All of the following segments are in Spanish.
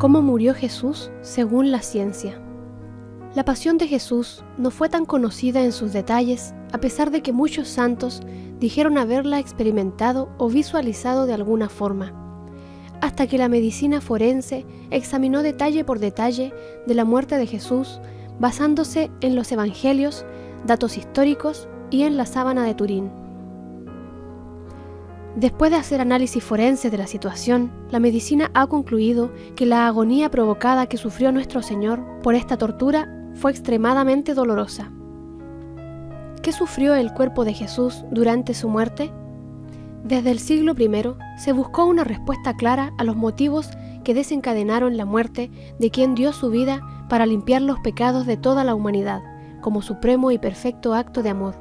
¿Cómo murió Jesús según la ciencia? La pasión de Jesús no fue tan conocida en sus detalles, a pesar de que muchos santos dijeron haberla experimentado o visualizado de alguna forma, hasta que la medicina forense examinó detalle por detalle de la muerte de Jesús, basándose en los evangelios, datos históricos y en la sábana de Turín. Después de hacer análisis forense de la situación, la medicina ha concluido que la agonía provocada que sufrió nuestro Señor por esta tortura fue extremadamente dolorosa. ¿Qué sufrió el cuerpo de Jesús durante su muerte? Desde el siglo I se buscó una respuesta clara a los motivos que desencadenaron la muerte de quien dio su vida para limpiar los pecados de toda la humanidad, como supremo y perfecto acto de amor.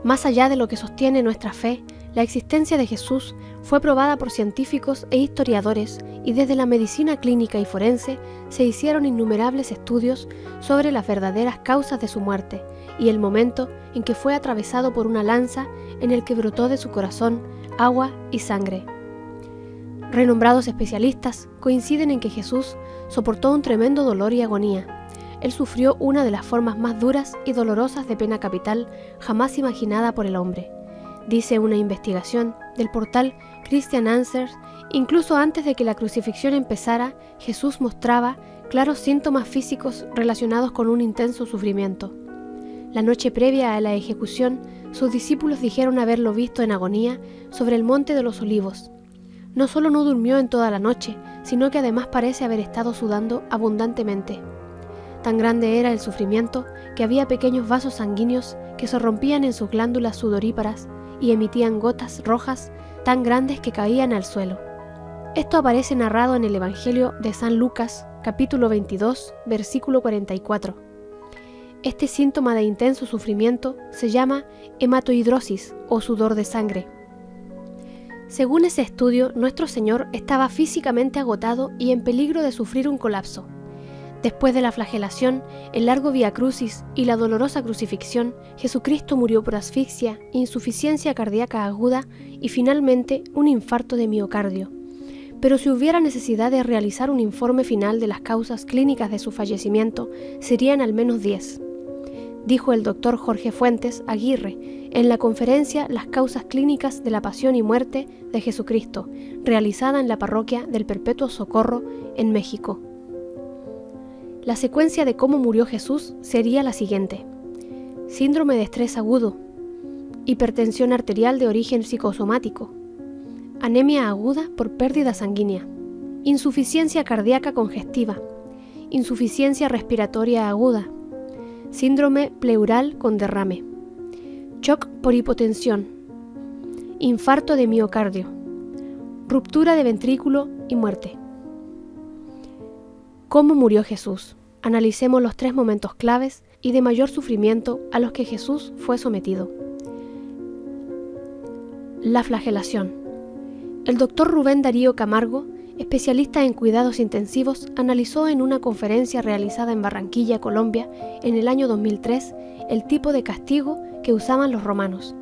Más allá de lo que sostiene nuestra fe, la existencia de Jesús fue probada por científicos e historiadores, y desde la medicina clínica y forense se hicieron innumerables estudios sobre las verdaderas causas de su muerte y el momento en que fue atravesado por una lanza en el que brotó de su corazón agua y sangre. Renombrados especialistas coinciden en que Jesús soportó un tremendo dolor y agonía. Él sufrió una de las formas más duras y dolorosas de pena capital jamás imaginada por el hombre. Dice una investigación del portal Christian Answers, incluso antes de que la crucifixión empezara, Jesús mostraba claros síntomas físicos relacionados con un intenso sufrimiento. La noche previa a la ejecución, sus discípulos dijeron haberlo visto en agonía sobre el monte de los Olivos. No solo no durmió en toda la noche, sino que además parece haber estado sudando abundantemente. Tan grande era el sufrimiento que había pequeños vasos sanguíneos que se rompían en sus glándulas sudoríparas y emitían gotas rojas tan grandes que caían al suelo. Esto aparece narrado en el Evangelio de San Lucas, capítulo 22, versículo 44. Este síntoma de intenso sufrimiento se llama hematohidrosis o sudor de sangre. Según ese estudio, nuestro Señor estaba físicamente agotado y en peligro de sufrir un colapso. Después de la flagelación, el largo Vía Crucis y la dolorosa crucifixión, Jesucristo murió por asfixia, insuficiencia cardíaca aguda y finalmente un infarto de miocardio. Pero si hubiera necesidad de realizar un informe final de las causas clínicas de su fallecimiento, serían al menos 10. Dijo el doctor Jorge Fuentes Aguirre en la conferencia Las causas clínicas de la pasión y muerte de Jesucristo, realizada en la parroquia del Perpetuo Socorro en México. La secuencia de cómo murió Jesús sería la siguiente: síndrome de estrés agudo, hipertensión arterial de origen psicosomático, anemia aguda por pérdida sanguínea, insuficiencia cardíaca congestiva, insuficiencia respiratoria aguda, síndrome pleural con derrame, shock por hipotensión, infarto de miocardio, ruptura de ventrículo y muerte. ¿Cómo murió Jesús? Analicemos los 3 momentos claves y de mayor sufrimiento a los que Jesús fue sometido. La flagelación. El doctor Rubén Darío Camargo, especialista en cuidados intensivos, analizó en una conferencia realizada en Barranquilla, Colombia, en el año 2003, el tipo de castigo que usaban los romanos.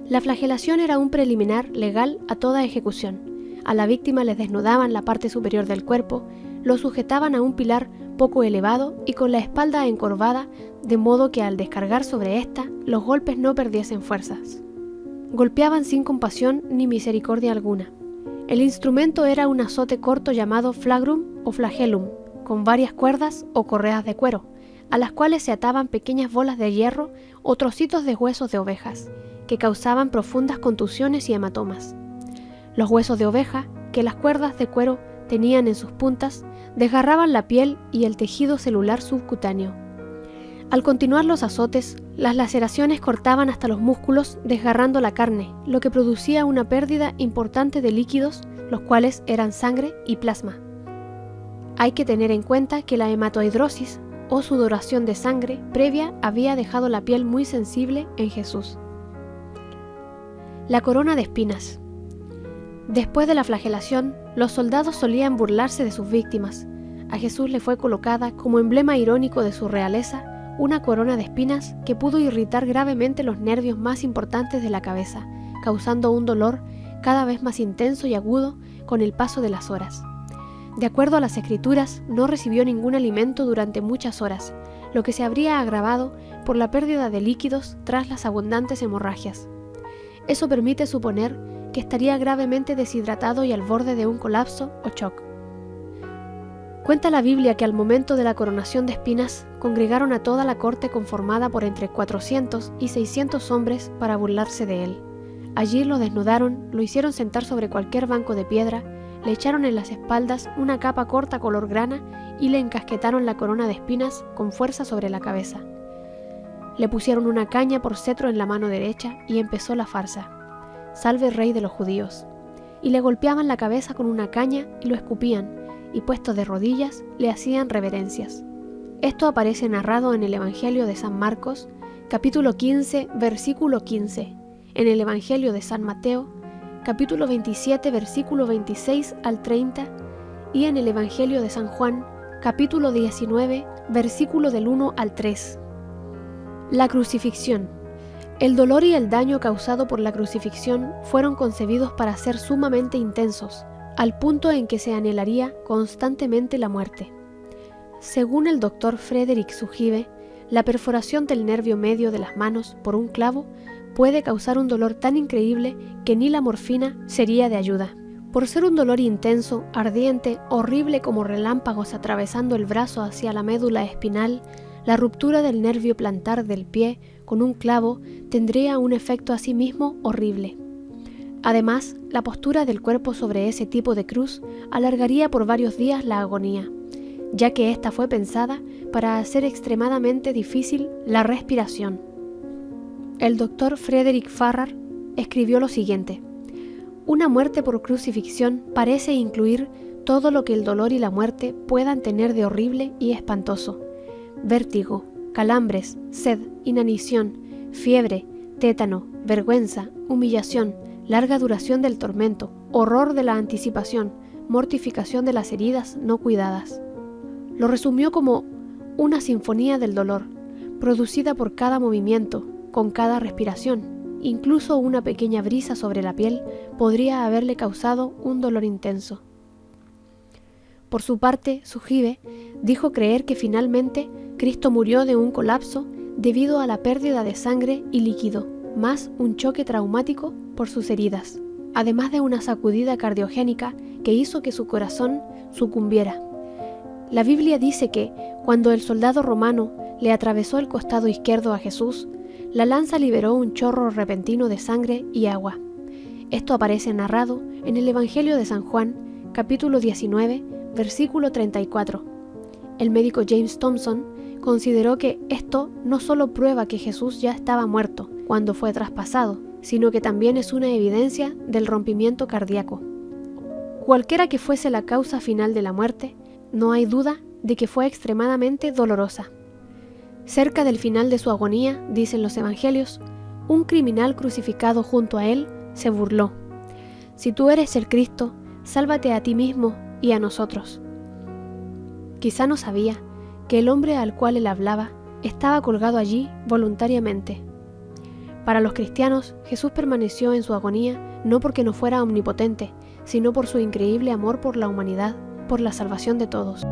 La flagelación era un preliminar legal a toda ejecución. A la víctima les desnudaban la parte superior del cuerpo, lo sujetaban a un pilar poco elevado y con la espalda encorvada, de modo que al descargar sobre ésta, los golpes no perdiesen fuerzas. Golpeaban sin compasión ni misericordia alguna. El instrumento era un azote corto llamado flagrum o flagellum, con varias cuerdas o correas de cuero, a las cuales se ataban pequeñas bolas de hierro o trocitos de huesos de ovejas, que causaban profundas contusiones y hematomas. Los huesos de oveja, que las cuerdas de cuero tenían en sus puntas, desgarraban la piel y el tejido celular subcutáneo. Al continuar los azotes, las laceraciones cortaban hasta los músculos, desgarrando la carne, lo que producía una pérdida importante de líquidos, los cuales eran sangre y plasma. Hay que tener en cuenta que la hematohidrosis o sudoración de sangre previa había dejado la piel muy sensible en Jesús. La corona de espinas. Después de la flagelación, los soldados solían burlarse de sus víctimas. A Jesús le fue colocada, como emblema irónico de su realeza, una corona de espinas que pudo irritar gravemente los nervios más importantes de la cabeza, causando un dolor cada vez más intenso y agudo con el paso de las horas. De acuerdo a las Escrituras, no recibió ningún alimento durante muchas horas, lo que se habría agravado por la pérdida de líquidos tras las abundantes hemorragias. Eso permite suponer que estaría gravemente deshidratado y al borde de un colapso o shock. Cuenta la Biblia que al momento de la coronación de espinas, congregaron a toda la corte conformada por entre 400 y 600 hombres para burlarse de él. Allí lo desnudaron, lo hicieron sentar sobre cualquier banco de piedra, le echaron en las espaldas una capa corta color grana y le encasquetaron la corona de espinas con fuerza sobre la cabeza. Le pusieron una caña por cetro en la mano derecha y empezó la farsa: «Salve Rey de los judíos». Y le golpeaban la cabeza con una caña y lo escupían, y puesto de rodillas le hacían reverencias. Esto aparece narrado en el Evangelio de San Marcos, capítulo 15, versículo 15, en el Evangelio de San Mateo, capítulo 27, versículo 26 al 30, y en el Evangelio de San Juan, capítulo 19, versículo del 1 al 3. La crucifixión. El dolor y el daño causado por la crucifixión fueron concebidos para ser sumamente intensos, al punto en que se anhelaría constantemente la muerte. Según el doctor Frederick Sugibe, la perforación del nervio medio de las manos por un clavo puede causar un dolor tan increíble que ni la morfina sería de ayuda. Por ser un dolor intenso, ardiente, horrible como relámpagos atravesando el brazo hacia la médula espinal, la ruptura del nervio plantar del pie con un clavo tendría un efecto asimismo horrible. Además, la postura del cuerpo sobre ese tipo de cruz alargaría por varios días la agonía, ya que ésta fue pensada para hacer extremadamente difícil la respiración. El doctor Frederick Farrar escribió lo siguiente: «Una muerte por crucifixión parece incluir todo lo que el dolor y la muerte puedan tener de horrible y espantoso: vértigo, calambres, sed, inanición, fiebre, tétano, vergüenza, humillación, larga duración del tormento, horror de la anticipación, mortificación de las heridas no cuidadas». Lo resumió como una sinfonía del dolor, producida por cada movimiento, con cada respiración. Incluso una pequeña brisa sobre la piel podría haberle causado un dolor intenso. Por su parte, Sugibe dijo creer que finalmente Cristo murió de un colapso debido a la pérdida de sangre y líquido, más un choque traumático por sus heridas, además de una sacudida cardiogénica que hizo que su corazón sucumbiera. La Biblia dice que, cuando el soldado romano le atravesó el costado izquierdo a Jesús, la lanza liberó un chorro repentino de sangre y agua. Esto aparece narrado en el Evangelio de San Juan, capítulo 19, versículo 34. El médico James Thompson consideró que esto no solo prueba que Jesús ya estaba muerto cuando fue traspasado, sino que también es una evidencia del rompimiento cardíaco. Cualquiera que fuese la causa final de la muerte, no hay duda de que fue extremadamente dolorosa. Cerca del final de su agonía, dicen los evangelios, un criminal crucificado junto a él se burló: «Si tú eres el Cristo, sálvate a ti mismo y a nosotros». Quizá no sabía que el hombre al cual él hablaba estaba colgado allí voluntariamente. Para los cristianos, Jesús permaneció en su agonía no porque no fuera omnipotente, sino por su increíble amor por la humanidad, por la salvación de todos.